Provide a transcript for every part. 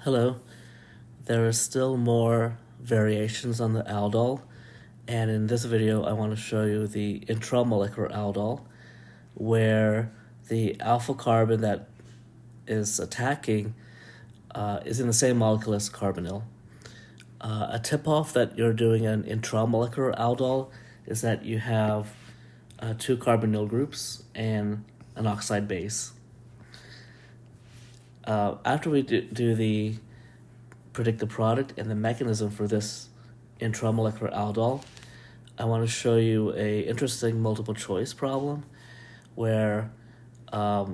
Hello. There are still more variations on the aldol, and in this video I want to show you the intramolecular aldol, where the alpha carbon that is attacking is in the same molecule as carbonyl. A tip-off that you're doing an intramolecular aldol is that you have two carbonyl groups and an oxide base. After we do the predict the product and the mechanism for this intramolecular aldol, I want to show you a interesting multiple choice problem where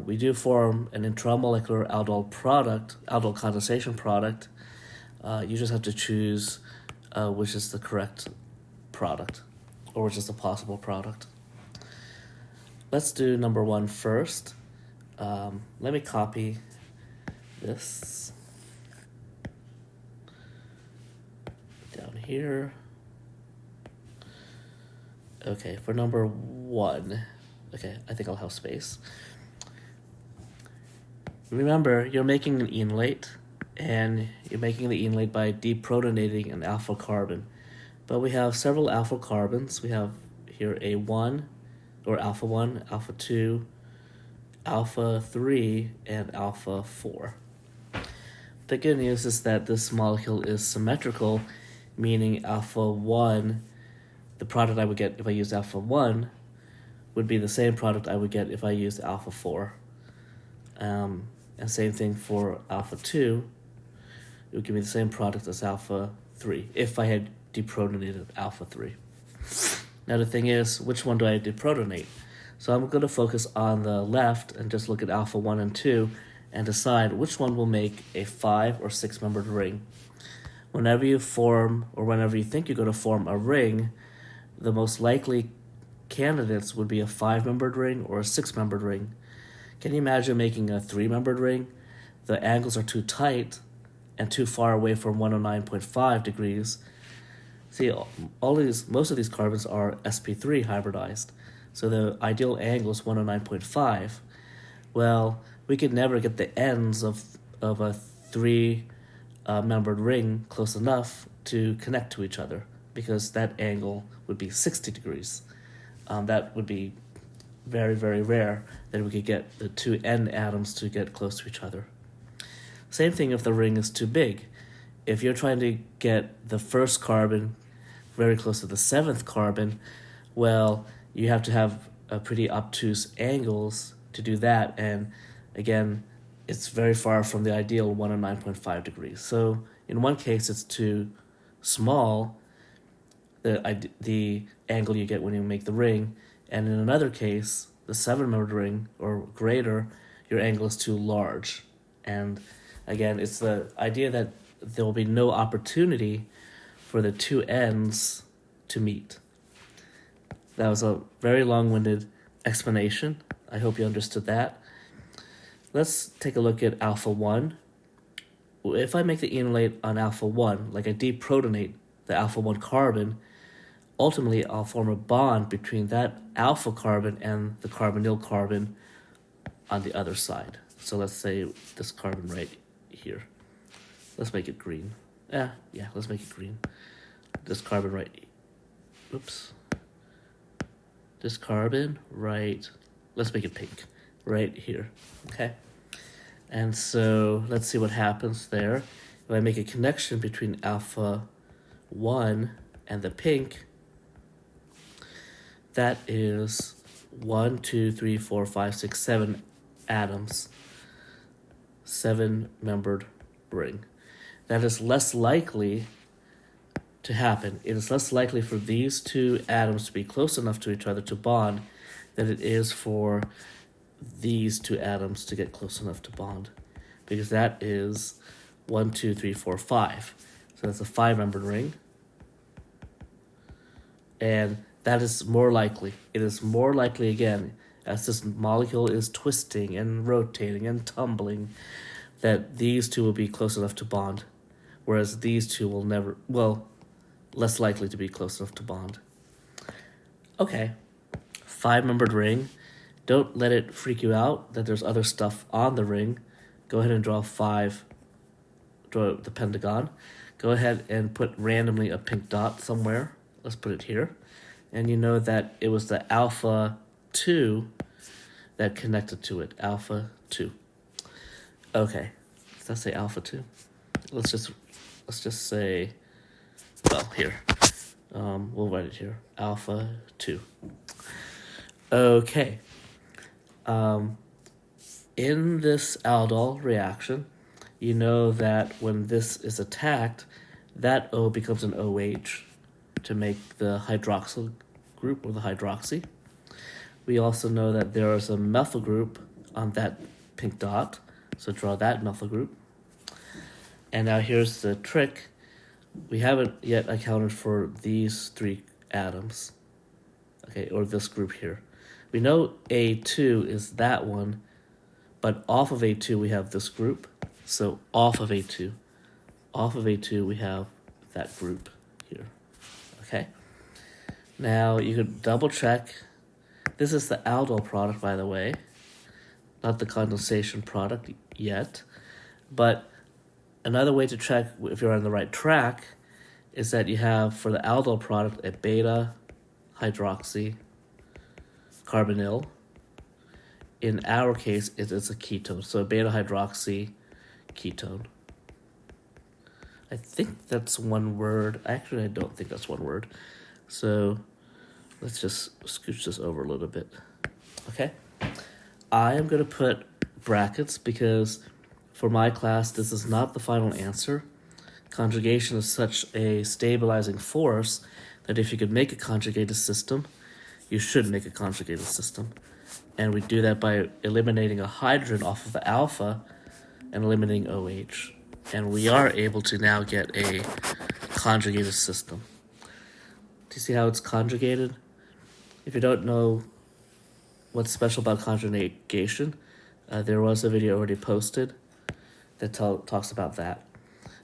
we do form an intramolecular aldol product, aldol condensation product. You just have to choose which is the correct product or which is the possible product. Let's do number one first. Let me copy this down here. Okay, for number one, okay, I think I'll have space. Remember, you're making an enolate, and you're making the enolate by deprotonating an alpha carbon. But we have several alpha carbons. We have here A1, or alpha 1, alpha 2, alpha 3, and alpha 4. The good news is that this molecule is symmetrical, meaning alpha 1, the product I would get if I used alpha 1, would be the same product I would get if I used alpha 4. And same thing for alpha 2, it would give me the same product as alpha 3 if I had deprotonated alpha 3. Now the thing is, which one do I deprotonate? So I'm going to focus on the left and just look at alpha 1 and 2 and decide which one will make a 5 or 6 membered ring. Whenever you form, or whenever you think you're going to form a ring, the most likely candidates would be a 5-membered ring or a 6-membered ring. Can you imagine making a 3-membered ring? The angles are too tight and too far away from 109.5 degrees. See, most of these carbons are sp3 hybridized, so the ideal angle is 109.5. Well, we could never get the ends of a 3-membered ring close enough to connect to each other, because that angle would be 60 degrees. That would be very, very rare that we could get the two end atoms to get close to each other. Same thing if the ring is too big. If you're trying to get the first carbon very close to the 7th carbon, well, you have to have a pretty obtuse angles to do that, and again, it's very far from the ideal 109.5 degrees. So in one case, it's too small, the angle you get when you make the ring, and in another case, the 7-membered ring or greater, your angle is too large. And again, it's the idea that there will be no opportunity for the two ends to meet. That was a very long-winded explanation. I hope you understood that. Let's take a look at alpha 1. If I make the enolate on alpha 1, like I deprotonate the alpha 1 carbon, ultimately I'll form a bond between that alpha carbon and the carbonyl carbon on the other side. So let's say this carbon right here. Let's make it green. Yeah, let's make it green. This carbon right, oops. This carbon right, let's make it pink, right here, okay? And so let's see what happens there. If I make a connection between alpha 1 and the pink, that is 1, 2, 3, 4, 5, 6, 7 atoms, 7-membered ring. That is less likely to happen. It is less likely for these two atoms to be close enough to each other to bond than it is for these two atoms to get close enough to bond, because that is 1, 2, 3, 4, 5. So that's a 5-membered ring. And that is more likely. It is more likely, again, as this molecule is twisting and rotating and tumbling, that these two will be close enough to bond, whereas these two will never, well, less likely to be close enough to bond. Okay, 5-membered ring. Don't let it freak you out that there's other stuff on the ring. Go ahead and draw draw the pentagon. Go ahead and put randomly a pink dot somewhere. Let's put it here. And you know that it was the alpha 2 that connected to it. Alpha 2. Okay. Does that say alpha 2? Let's just say, well, here. We'll write it here. Alpha 2. Okay. In this aldol reaction, you know that when this is attacked, that O becomes an OH to make the hydroxyl group, or the hydroxy. We also know that there is a methyl group on that pink dot, so draw that methyl group. And now here's the trick. We haven't yet accounted for these 3 atoms, okay, or this group here. We know A2 is that one, but off of A2 we have this group. So off of A2 we have that group here, okay? Now you could double check. This is the aldol product, by the way, not the condensation product yet. But another way to check if you're on the right track is that you have, for the aldol product, a beta hydroxy carbonyl. In our case, it is a ketone, so a beta hydroxy ketone. I think that's one word. Actually, I don't think that's one word. So let's just scooch this over a little bit. Okay? I am going to put brackets because for my class, this is not the final answer. Conjugation is such a stabilizing force that if you could make a conjugated system, you should make a conjugated system. And we do that by eliminating a hydrogen off of the alpha and eliminating OH. And we are able to now get a conjugated system. Do you see how it's conjugated? If you don't know what's special about conjugation, there was a video already posted that talks about that.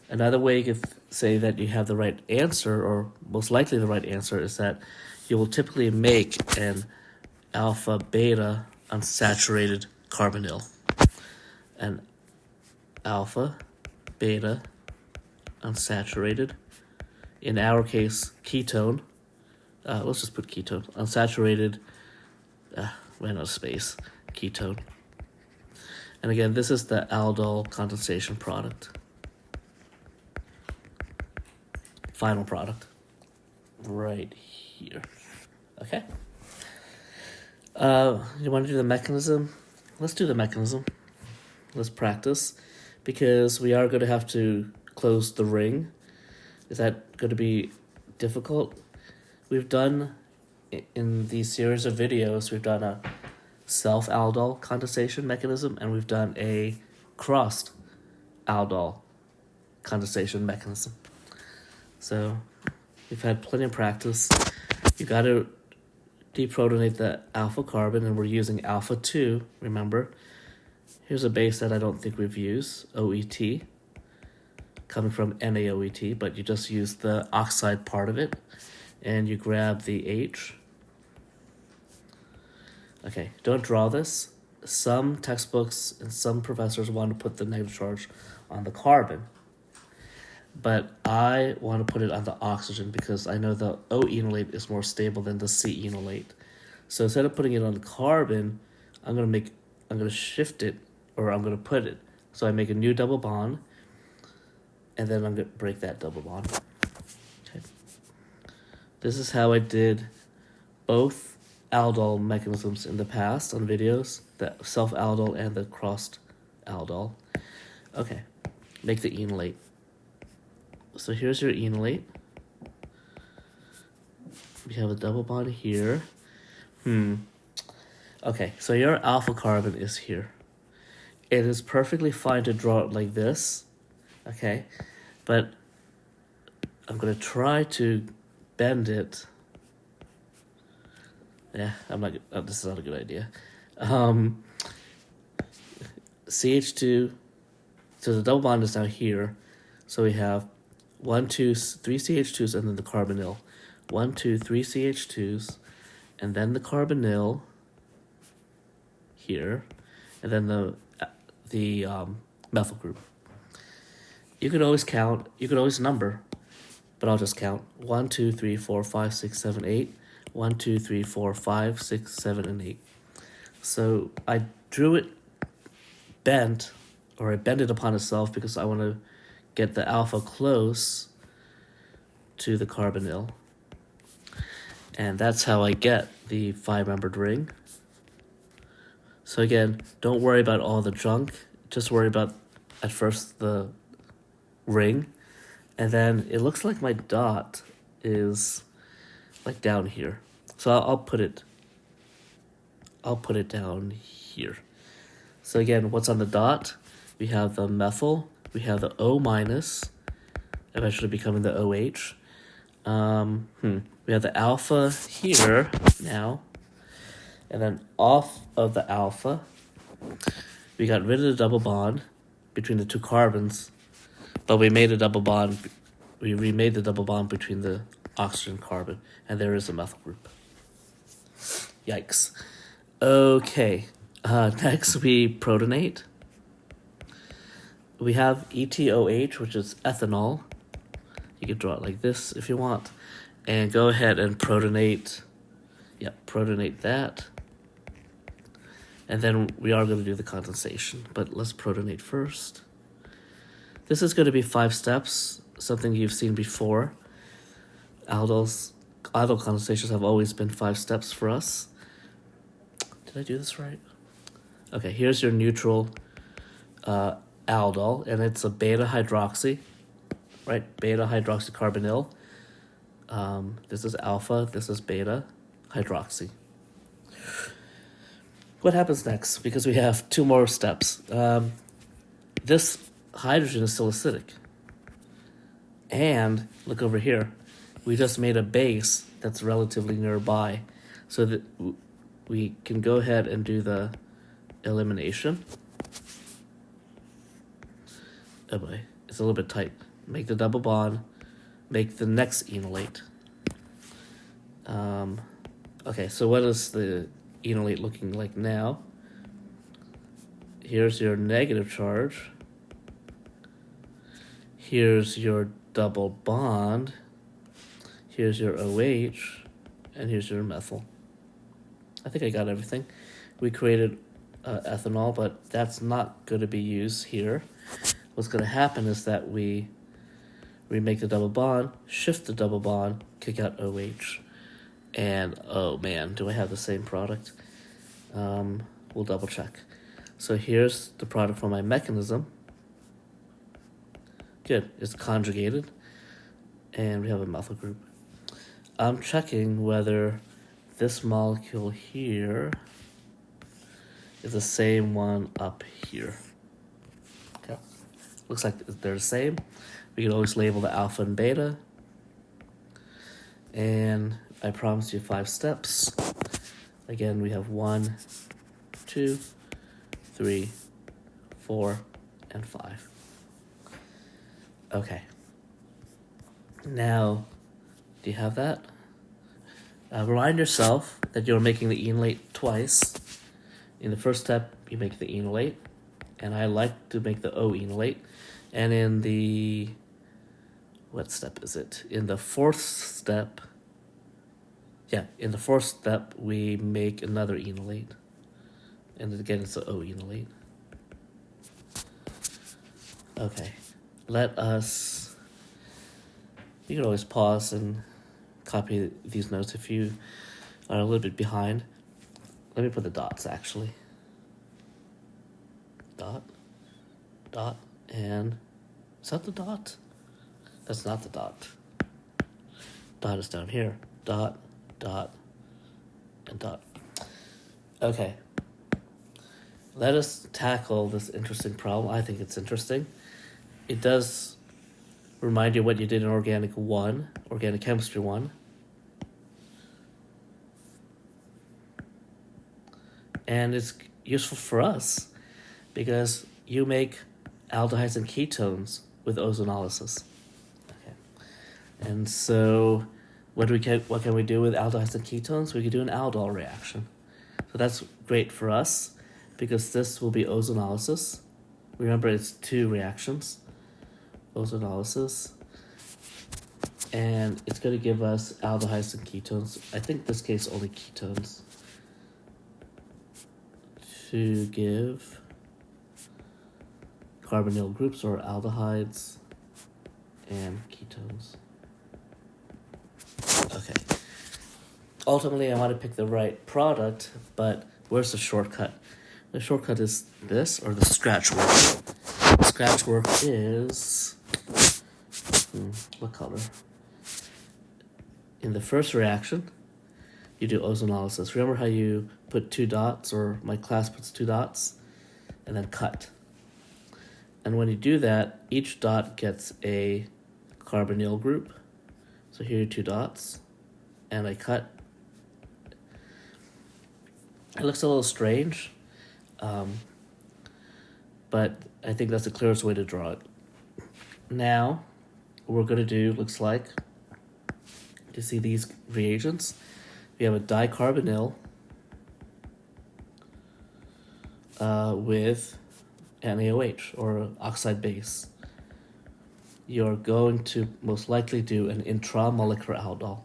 Another way you could say that you have the right answer, or most likely the right answer, is that you will typically make an alpha-beta unsaturated carbonyl. An alpha-beta unsaturated, in our case, ketone. Let's just put ketone. Unsaturated, ran out of space, ketone. And again, this is the aldol condensation product. Final product. Right here. Okay? You want to do the mechanism? Let's do the mechanism. Let's practice. Because we are going to have to close the ring. Is that going to be difficult? We've done, in these series of videos, we've done a self-aldol condensation mechanism, and we've done a crossed aldol condensation mechanism. So we've had plenty of practice. You got to deprotonate the alpha carbon, and we're using alpha 2, remember. Here's a base that I don't think we've used, OET, coming from NaOET, but you just use the oxide part of it, and you grab the H. Okay, don't draw this. Some textbooks and some professors want to put the negative charge on the carbon, but I want to put it on the oxygen because I know the O enolate is more stable than the C enolate. So instead of putting it on the carbon, I'm going to shift it, or I'm going to put it. So I make a new double bond, and then I'm going to break that double bond. Okay. This is how I did both aldol mechanisms in the past on videos, the self-aldol and the crossed aldol. Okay, make the enolate. So here's your enolate. We have a double bond here. Okay, so your alpha carbon is here. It is perfectly fine to draw it like this, okay? But I'm going to try to bend it. Yeah, this is not a good idea. CH2, so the double bond is now here. So we have 1, 2, 3 CH2s and then the carbonyl. 1, 2, 3 CH2s and then the carbonyl here, and then the methyl group. You could always count, you could always number, but I'll just count. 1, 2, 3, 4, 5, 6, 7, 8. 1, 2, 3, 4, 5, 6, 7, and 8. So I drew it bent, or I bent it upon itself because I want to get the alpha close to the carbonyl. And that's how I get the 5-membered ring. So again, don't worry about all the junk. Just worry about, at first, the ring. And then it looks like my dot is like down here. So I'll put it down here. So again, what's on the dot? We have the methyl, we have the O minus, eventually becoming the OH. We have the alpha here now. And then off of the alpha, we got rid of the double bond between the two carbons, but we made a double bond, we remade the double bond between the oxygen carbon, and there is a methyl group. Yikes. Okay, next we protonate. We have ETOH, which is ethanol. You can draw it like this if you want. And go ahead and protonate. Yep, protonate that. And then we are going to do the condensation, but let's protonate first. This is going to be 5 steps, something you've seen before. Aldol condensations have always been 5 steps for us. Did I do this right? Okay, here's your neutral aldol, and it's a beta hydroxy, right? Beta hydroxycarbonyl. This is alpha, this is beta hydroxy. What happens next? Because we have 2 more steps. This hydrogen is still acidic. And look over here. We just made a base that's relatively nearby so that we can go ahead and do the elimination. Oh boy, it's a little bit tight. Make the double bond, make the next enolate. Okay, so what is the enolate looking like now? Here's your negative charge. Here's your double bond. Here's your OH, and here's your methyl. I think I got everything. We created ethanol, but that's not going to be used here. What's going to happen is that we make the double bond, shift the double bond, kick out OH. And, oh man, do I have the same product? We'll double check. So here's the product from my mechanism. Good, it's conjugated. And we have a methyl group. I'm checking whether this molecule here is the same one up here. Okay, looks like they're the same. We can always label the alpha and beta. And I promised you 5 steps. Again, we have 1, 2, 3, 4, and 5. Okay. Now, do you have that? Remind yourself that you're making the enolate twice. In the first step, you make the enolate, and I like to make the O-enolate. And in the, what step is it? In the 4th step, we make another enolate. And again, it's the O-enolate. Okay, let us, you can always pause and copy these notes if you are a little bit behind. Let me put the dots, actually. Dot, dot, and is that the dot? That's not the dot. Dot is down here. Dot, dot, and dot. Okay. Let us tackle this interesting problem. I think it's interesting. It does remind you what you did in Organic 1, Organic Chemistry 1. And it's useful for us because you make aldehydes and ketones with ozonolysis. Okay. And so what can we do with aldehydes and ketones? We can do an aldol reaction. So that's great for us because this will be ozonolysis. Remember, it's 2 reactions. ozonolysis. And it's going to give us aldehydes and ketones. I think in this case only ketones. To give carbonyl groups or aldehydes and ketones. Okay. Ultimately, I want to pick the right product, but where's the shortcut? The shortcut is this, or the scratch work. The scratch work is... what color? In the first reaction, you do ozonolysis. Remember how you put 2 dots, or my class puts 2 dots, and then cut. And when you do that, each dot gets a carbonyl group. So here are 2 dots, and I cut. It looks a little strange, but I think that's the clearest way to draw it. Now, what we're going to do looks like, you see these reagents? We have a dicarbonyl with NaOH, or oxide base. You're going to most likely do an intramolecular aldol.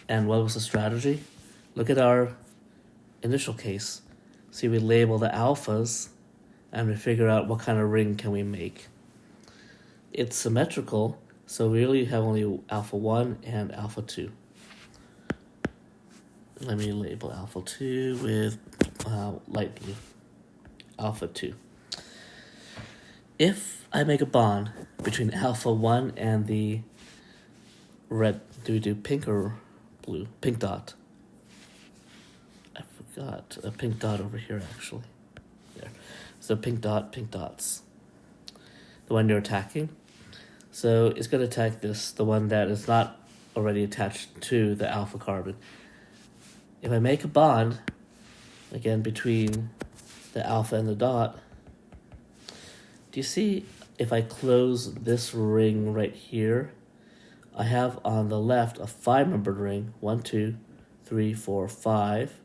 And what was the strategy? Look at our initial case. See, we label the alphas, and we figure out what kind of ring can we make. It's symmetrical, so we really have only alpha 1 and alpha 2. Let me label alpha 2 with light blue. Alpha 2. If I make a bond between alpha 1 and the red, do we do pink or blue? Pink dot. I forgot a pink dot over here, actually. There. So pink dot, pink dots. The one you're attacking. So it's going to attack this, the one that is not already attached to the alpha carbon. If I make a bond, again, between the alpha and the dot, do you see if I close this ring right here, I have on the left a 5-membered ring, 1, 2, 3, 4, 5,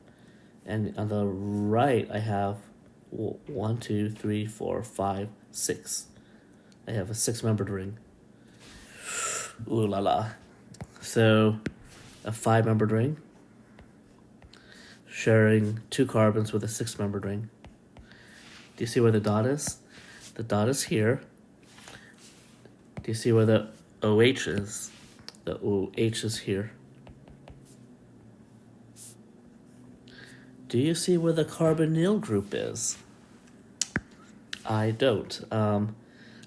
and on the right I have 1, 2, 3, 4, 5, 6. I have a 6-membered ring. Ooh la la. So a 5-membered ring sharing 2 carbons with a 6-membered ring. Do you see where the dot is? The dot is here. Do you see where the OH is? The OH is here. Do you see where the carbonyl group is? I don't.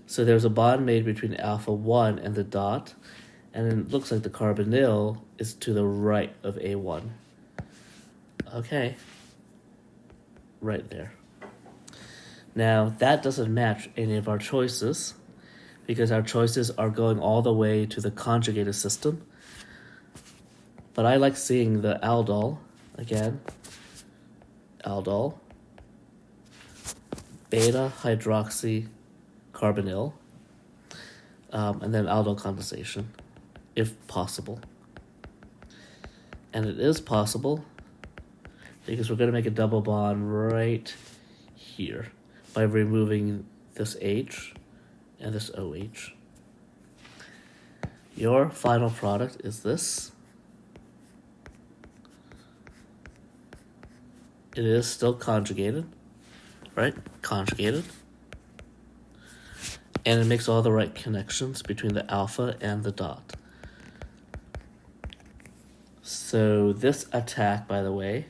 So there's a bond made between alpha 1 and the dot, and it looks like the carbonyl is to the right of A1. Okay. Right there. Now, that doesn't match any of our choices, because our choices are going all the way to the conjugated system. But I like seeing the aldol, again, aldol, beta hydroxy carbonyl, and then aldol condensation, if possible. And it is possible because we're going to make a double bond right here by removing this H and this OH. Your final product is this. It is still conjugated, right? Conjugated. And it makes all the right connections between the alpha and the dot. So this attack, by the way,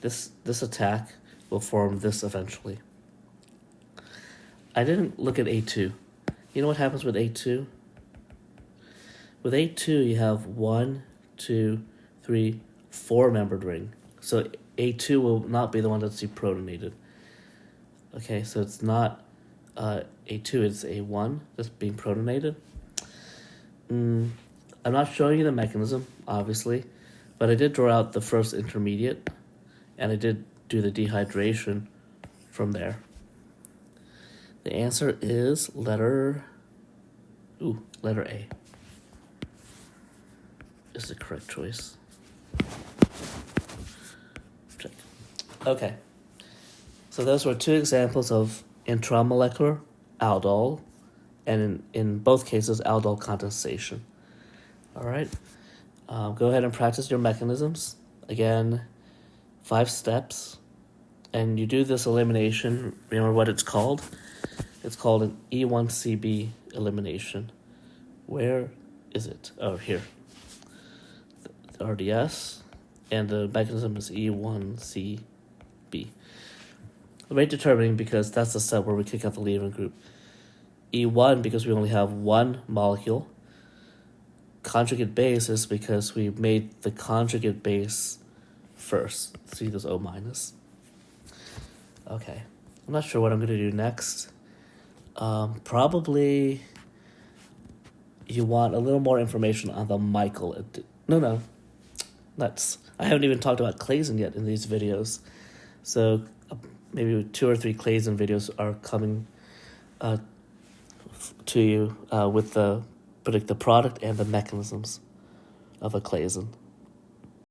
this attack will form this eventually. I didn't look at A2. You know what happens with A2? With A2, you have 1, 2, 3, 4-membered ring. So A2 will not be the one that's deprotonated. Okay, so it's not A2, it's A1 that's being protonated. I'm not showing you the mechanism, obviously, but I did draw out the first intermediate, and I did do the dehydration from there. The answer is letter A. Is the correct choice. Check. Okay. So those were 2 examples of intramolecular aldol and in both cases, aldol condensation. All right, go ahead and practice your mechanisms. Again, 5 steps, and you do this elimination. Remember what it's called? It's called an E1CB elimination. Where is it? Oh, here. The RDS, and the mechanism is E1CB. Rate determining because that's the step where we kick out the leaving group. E1 because we only have one molecule. Conjugate base is because we made the conjugate base first. See this O minus. Okay, I'm not sure what I'm going to do next. Probably you want a little more information on the Michael. No, I haven't even talked about Claisen yet in these videos. So maybe 2 or 3 Claisen videos are coming to you with the product and the mechanisms of a Claisen.